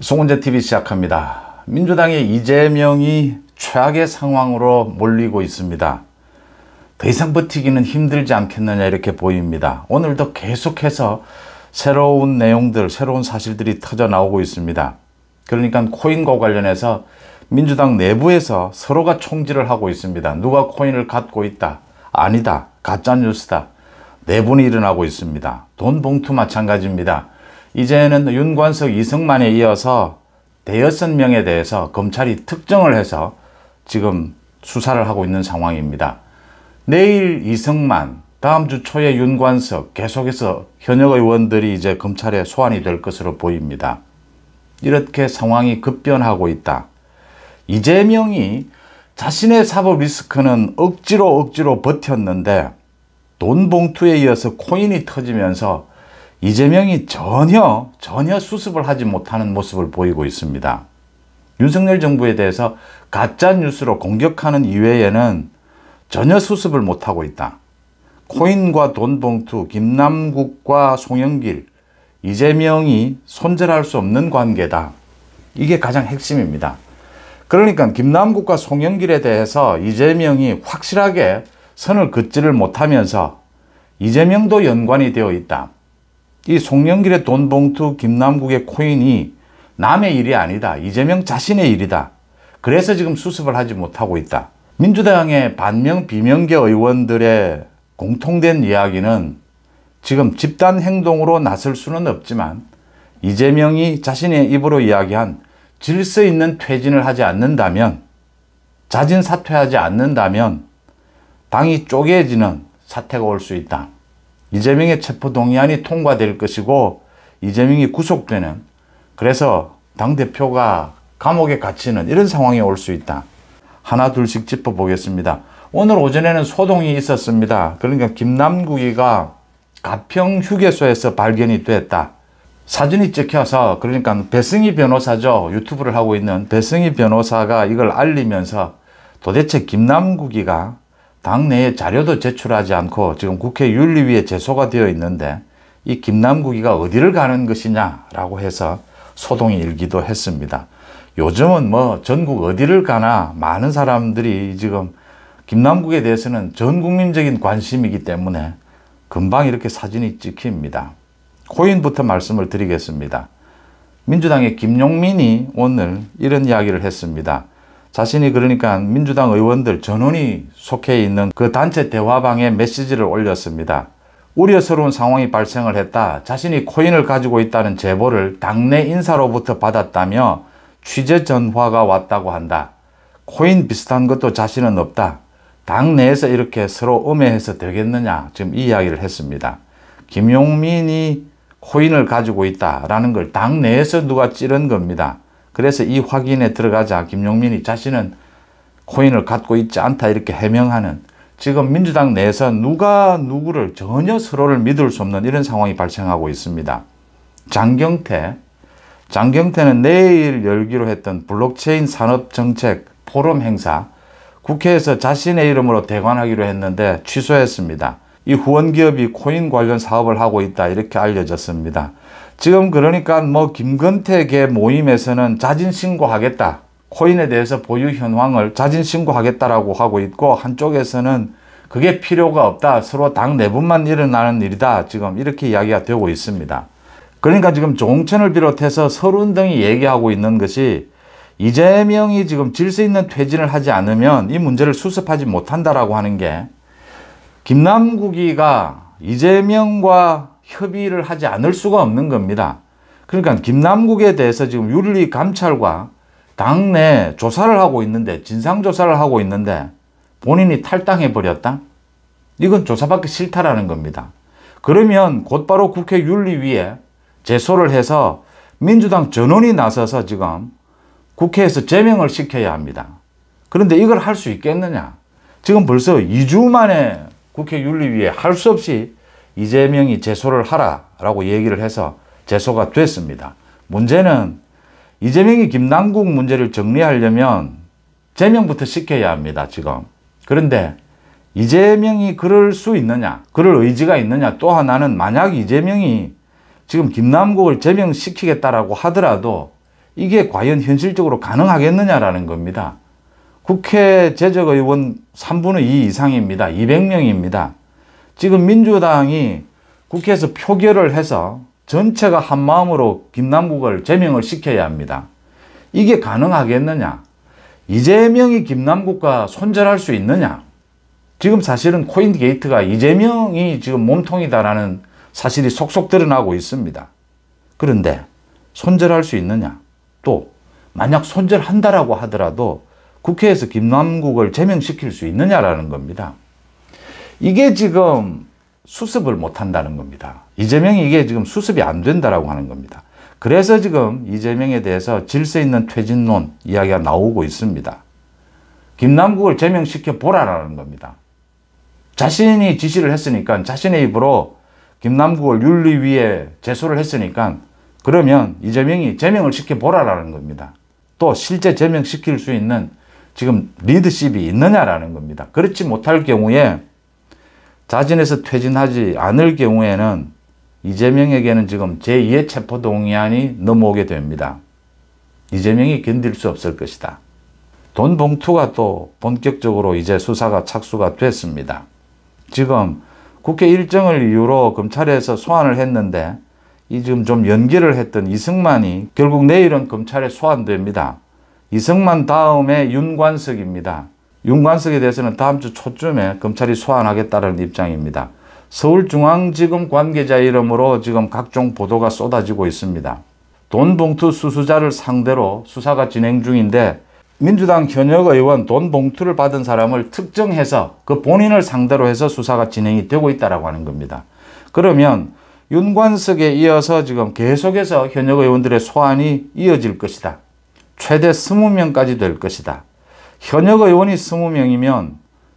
송은재TV 시작합니다. 민주당의 이재명이 최악의 상황으로 몰리고 있습니다. 더 이상 버티기는 힘들지 않겠느냐 이렇게 보입니다. 오늘도 계속해서 새로운 내용들, 새로운 사실들이 터져 나오고 있습니다. 그러니까 코인과 관련해서 민주당 내부에서 서로가 총질을 하고 있습니다. 누가 코인을 갖고 있다, 아니다, 가짜뉴스다, 내분이 일어나고 있습니다. 돈 봉투 마찬가지입니다. 이제는 윤관석, 이승만에 이어서 대여섯 명에 대해서 검찰이 특정을 해서 지금 수사를 하고 있는 상황입니다. 내일 이승만, 다음 주 초에 윤관석, 계속해서 현역 의원들이 이제 검찰에 소환이 될 것으로 보입니다. 이렇게 상황이 급변하고 있다. 이재명이 자신의 사법 리스크는 억지로 버텼는데 돈 봉투에 이어서 코인이 터지면서 이재명이 전혀 수습을 하지 못하는 모습을 보이고 있습니다. 윤석열 정부에 대해서 가짜 뉴스로 공격하는 이외에는 전혀 수습을 못하고 있다. 코인과 돈 봉투, 김남국과 송영길, 이재명이 손절할 수 없는 관계다. 이게 가장 핵심입니다. 그러니까 김남국과 송영길에 대해서 이재명이 확실하게 선을 긋지를 못하면서 이재명도 연관이 되어 있다. 이 송영길의 돈 봉투, 김남국의 코인이 남의 일이 아니다. 이재명 자신의 일이다. 그래서 지금 수습을 하지 못하고 있다. 민주당의 반명 비명계 의원들의 공통된 이야기는 지금 집단 행동으로 나설 수는 없지만 이재명이 자신의 입으로 이야기한 질서 있는 퇴진을 하지 않는다면, 자진 사퇴하지 않는다면 당이 쪼개지는 사태가 올 수 있다. 이재명의 체포동의안이 통과될 것이고 이재명이 구속되는, 그래서 당대표가 감옥에 갇히는 이런 상황이 올 수 있다. 하나 둘씩 짚어보겠습니다. 오늘 오전에는 소동이 있었습니다. 그러니까 김남국이가 가평 휴게소에서 발견이 됐다. 사진이 찍혀서, 그러니까 배승희 변호사죠. 유튜브를 하고 있는 배승희 변호사가 이걸 알리면서 도대체 김남국이가 당내에 자료도 제출하지 않고 지금 국회 윤리위에 제소가 되어 있는데 이 김남국이가 어디를 가는 것이냐라고 해서 소동이 일기도 했습니다. 요즘은 뭐 전국 어디를 가나 많은 사람들이 지금 김남국에 대해서는 전 국민적인 관심이기 때문에 금방 이렇게 사진이 찍힙니다. 코인부터 말씀을 드리겠습니다. 민주당의 김용민이 오늘 이런 이야기를 했습니다. 자신이 그러니까 민주당 의원들 전원이 속해 있는 그 단체 대화방에 메시지를 올렸습니다. 우려스러운 상황이 발생을 했다. 자신이 코인을 가지고 있다는 제보를 당내 인사로부터 받았다며 취재 전화가 왔다고 한다. 코인 비슷한 것도 자신은 없다. 당내에서 이렇게 서로 음해해서 되겠느냐, 지금 이 이야기를 했습니다. 김용민이 코인을 가지고 있다라는 걸 당내에서 누가 찌른 겁니다. 그래서 이 확인에 들어가자 김용민이 자신은 코인을 갖고 있지 않다 이렇게 해명하는, 지금 민주당 내에서 누가 누구를 전혀 서로를 믿을 수 없는 이런 상황이 발생하고 있습니다. 장경태는 내일 열기로 했던 블록체인 산업정책 포럼 행사, 국회에서 자신의 이름으로 대관하기로 했는데 취소했습니다. 이 후원기업이 코인 관련 사업을 하고 있다 이렇게 알려졌습니다. 지금 그러니까 뭐 김건태계 모임에서는 자진 신고하겠다, 코인에 대해서 보유 현황을 자진 신고하겠다라고 하고 있고, 한쪽에서는 그게 필요가 없다, 서로 당 내분만 일어나는 일이다, 지금 이렇게 이야기가 되고 있습니다. 그러니까 지금 조홍천을 비롯해서 서른 등이 얘기하고 있는 것이 이재명이 지금 질서 있는 퇴진을 하지 않으면 이 문제를 수습하지 못한다라고 하는 게, 김남국이가 이재명과 협의를 하지 않을 수가 없는 겁니다. 그러니까 김남국에 대해서 지금 윤리감찰과 당내 조사를 하고 있는데, 진상조사를 하고 있는데 본인이 탈당해버렸다? 이건 조사받기 싫다라는 겁니다. 그러면 곧바로 국회 윤리위에 제소를 해서 민주당 전원이 나서서 지금 국회에서 제명을 시켜야 합니다. 그런데 이걸 할 수 있겠느냐? 지금 벌써 2주 만에 국회 윤리위에 할 수 없이 이재명이 제소를 하라라고 얘기를 해서 제소가 됐습니다. 문제는 이재명이 김남국 문제를 정리하려면 제명부터 시켜야 합니다, 지금. 그런데 이재명이 그럴 수 있느냐, 그럴 의지가 있느냐. 또 하나는 만약 이재명이 지금 김남국을 제명시키겠다라고 하더라도 이게 과연 현실적으로 가능하겠느냐라는 겁니다. 국회 재적의원 3분의 2 이상입니다. 200명입니다. 지금 민주당이 국회에서 표결을 해서 전체가 한마음으로 김남국을 제명을 시켜야 합니다. 이게 가능하겠느냐? 이재명이 김남국과 손절할 수 있느냐? 지금 사실은 코인 게이트가 이재명이 지금 몸통이다라는 사실이 속속 드러나고 있습니다. 그런데 손절할 수 있느냐? 또 만약 손절한다라고 하더라도 국회에서 김남국을 제명시킬 수 있느냐라는 겁니다. 이게 지금 수습을 못한다는 겁니다. 이재명이 이게 지금 수습이 안 된다라고 하는 겁니다. 그래서 지금 이재명에 대해서 질서 있는 퇴진론 이야기가 나오고 있습니다. 김남국을 제명시켜 보라라는 겁니다. 자신이 지시를 했으니까, 자신의 입으로 김남국을 윤리위에 제소를 했으니까 그러면 이재명이 제명을 시켜보라라는 겁니다. 또 실제 제명시킬 수 있는 지금 리더십이 있느냐라는 겁니다. 그렇지 못할 경우에, 자진해서 퇴진하지 않을 경우에는 이재명에게는 지금 제2의 체포동의안이 넘어오게 됩니다. 이재명이 견딜 수 없을 것이다. 돈 봉투가 또 본격적으로 이제 수사가 착수가 됐습니다. 지금 국회 일정을 이유로 검찰에서 소환을 했는데 이 지금 좀 연기를 했던 이승만이 결국 내일은 검찰에 소환됩니다. 이승만 다음에 윤관석입니다. 윤관석에 대해서는 다음 주 초쯤에 검찰이 소환하겠다는 입장입니다. 서울중앙지검 관계자 이름으로 지금 각종 보도가 쏟아지고 있습니다. 돈 봉투 수수자를 상대로 수사가 진행 중인데 민주당 현역 의원 돈 봉투를 받은 사람을 특정해서 그 본인을 상대로 해서 수사가 진행이 되고 있다고 하는 겁니다. 그러면 윤관석에 이어서 지금 계속해서 현역 의원들의 소환이 이어질 것이다. 최대 20명까지 될 것이다. 현역 의원이 20명이면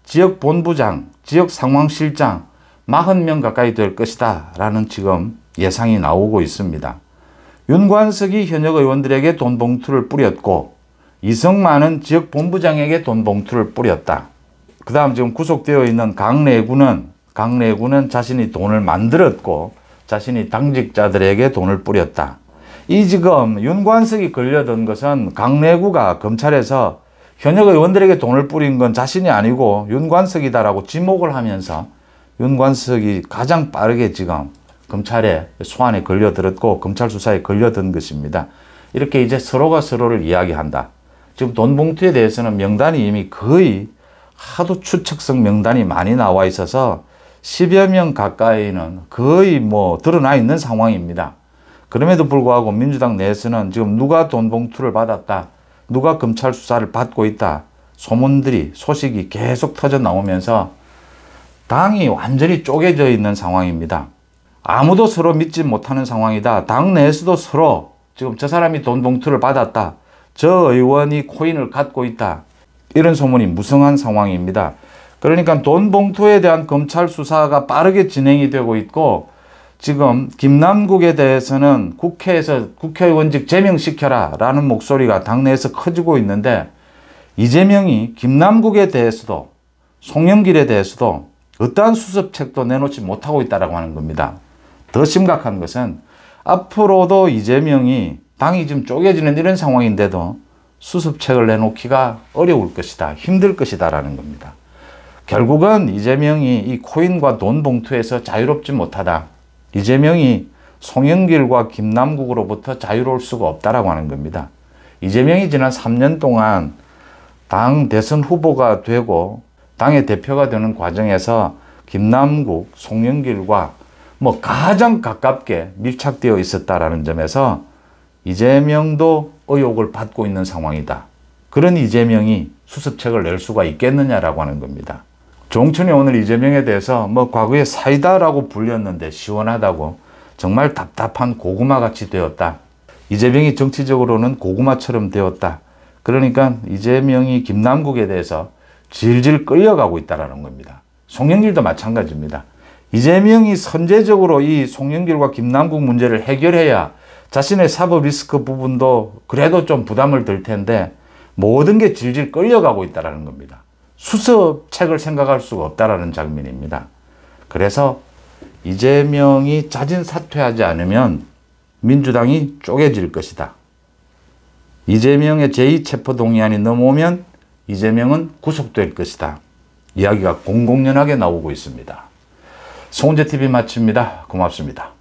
지역본부장, 지역상황실장 40명 가까이 될 것이다 라는 지금 예상이 나오고 있습니다. 윤관석이 현역 의원들에게 돈 봉투를 뿌렸고 이승만은 지역본부장에게 돈 봉투를 뿌렸다. 그 다음 지금 구속되어 있는 강내구는 자신이 돈을 만들었고 자신이 당직자들에게 돈을 뿌렸다. 이 지금 윤관석이 걸려든 것은 강내구가 검찰에서 현역 의원들에게 돈을 뿌린 건 자신이 아니고 윤관석이다라고 지목을 하면서 윤관석이 가장 빠르게 지금 검찰의 소환에 걸려들었고 검찰 수사에 걸려든 것입니다. 이렇게 이제 서로가 서로를 이야기한다. 지금 돈 봉투에 대해서는 명단이 이미 거의 하도 추측성 명단이 많이 나와 있어서 10여 명 가까이는 거의 뭐 드러나 있는 상황입니다. 그럼에도 불구하고 민주당 내에서는 지금 누가 돈 봉투를 받았다, 누가 검찰 수사를 받고 있다, 소식이 계속 터져 나오면서 당이 완전히 쪼개져 있는 상황입니다. 아무도 서로 믿지 못하는 상황이다. 당 내에서도 서로 지금 저 사람이 돈 봉투를 받았다, 저 의원이 코인을 갖고 있다, 이런 소문이 무성한 상황입니다. 그러니까 돈 봉투에 대한 검찰 수사가 빠르게 진행이 되고 있고 지금 김남국에 대해서는 국회에서 국회의원직 제명시켜라 라는 목소리가 당내에서 커지고 있는데 이재명이 김남국에 대해서도 송영길에 대해서도 어떠한 수습책도 내놓지 못하고 있다고 하는 겁니다. 더 심각한 것은 앞으로도 이재명이 당이 지금 쪼개지는 이런 상황인데도 수습책을 내놓기가 어려울 것이다, 힘들 것이다 라는 겁니다. 결국은 이재명이 이 코인과 돈 봉투에서 자유롭지 못하다. 이재명이 송영길과 김남국으로부터 자유로울 수가 없다라고 하는 겁니다. 이재명이 지난 3년 동안 당 대선 후보가 되고 당의 대표가 되는 과정에서 김남국, 송영길과 뭐 가장 가깝게 밀착되어 있었다라는 점에서 이재명도 의혹을 받고 있는 상황이다. 그런 이재명이 수습책을 낼 수가 있겠느냐라고 하는 겁니다. 조홍천이 오늘 이재명에 대해서 뭐 과거에 사이다라고 불렸는데 시원하다고, 정말 답답한 고구마같이 되었다. 이재명이 정치적으로는 고구마처럼 되었다. 그러니까 이재명이 김남국에 대해서 질질 끌려가고 있다는 겁니다. 송영길도 마찬가지입니다. 이재명이 선제적으로 이 송영길과 김남국 문제를 해결해야 자신의 사법 리스크 부분도 그래도 좀 부담을 들 텐데 모든 게 질질 끌려가고 있다는 겁니다. 수습책을 생각할 수가 없다라는 장면입니다. 그래서 이재명이 자진 사퇴하지 않으면 민주당이 쪼개질 것이다. 이재명의 제2체포동의안이 넘어오면 이재명은 구속될 것이다. 이야기가 공공연하게 나오고 있습니다. 송은재TV 마칩니다. 고맙습니다.